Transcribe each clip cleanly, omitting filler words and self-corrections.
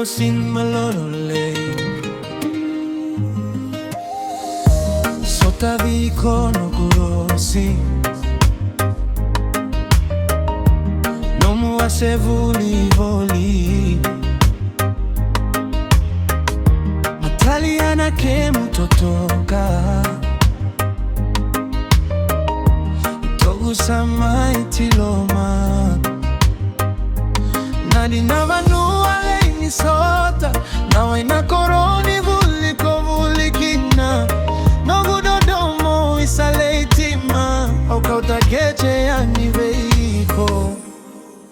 sin malolole Sota viko no gurosi No muase vuli voli Mataliana ke mutotoka Togu sama itiloma Nadi navanua leini sota Na waina koroni vuliko vulikina Nogu dodomo isaleitima Okauta geche ya niveiko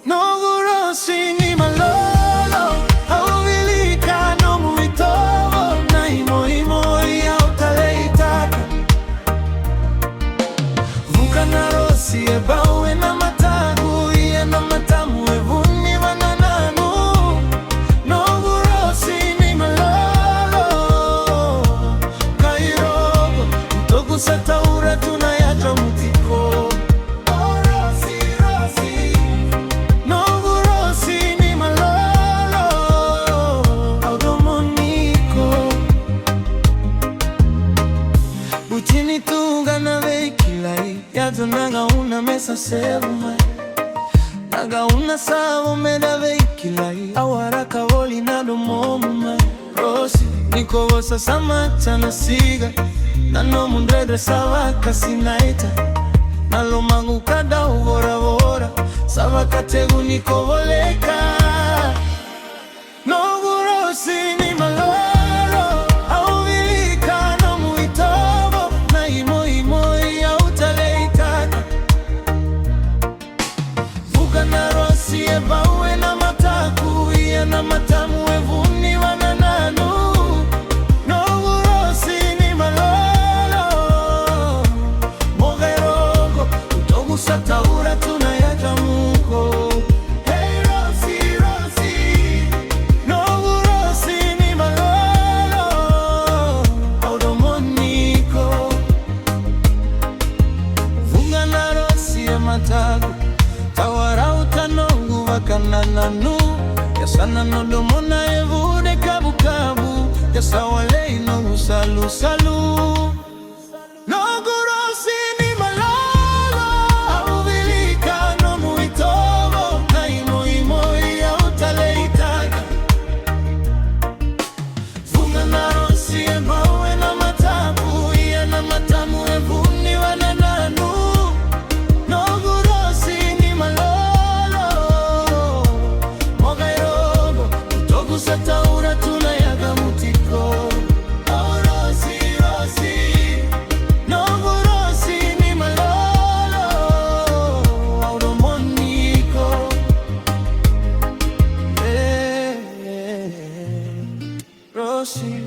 Nogu rosi ni malolo Auvilika no muitovo Na imoimoi autaleitaka Vuka na rosi ebawe na matagu Iye na matamu evuni wanananu Nogu rosi ni malolo Kairogo Mtogu sataura tunayaja mutiko Butini tunga na veikilai Yato naga una mesa sevumai Naga una savo meda veikilai Awaraka voli na domomu mai Rosi, niko vosa samata na siga Nano mundredre savaka sinaita Nalo mangu kada uvora vora Savaka tegu niko voleka Nogu rosi ni malolo Ebawe na mataku Iye na matamu evuni wanananu Nogu rosi ni malolo Mogerogo Utogu sataura tunayaja muko Hey rosi rosi Nogu rosi ni malolo Audomoniko Vunga na rosi ya mataku Tawarauta nongu wakanananu Yasana no domona evude kabu kabu Yasawalei nongu salu salu Nogu rosi ni malolo Auvilika no muitovo Na imoimoi autaleitaka Funga na rosi ebawe na matabu Iye na matamu evuni wanananu Sataura tunayaga mutiko Rosi, rosi Nogu rosi ni malolo Audomoniko Rosi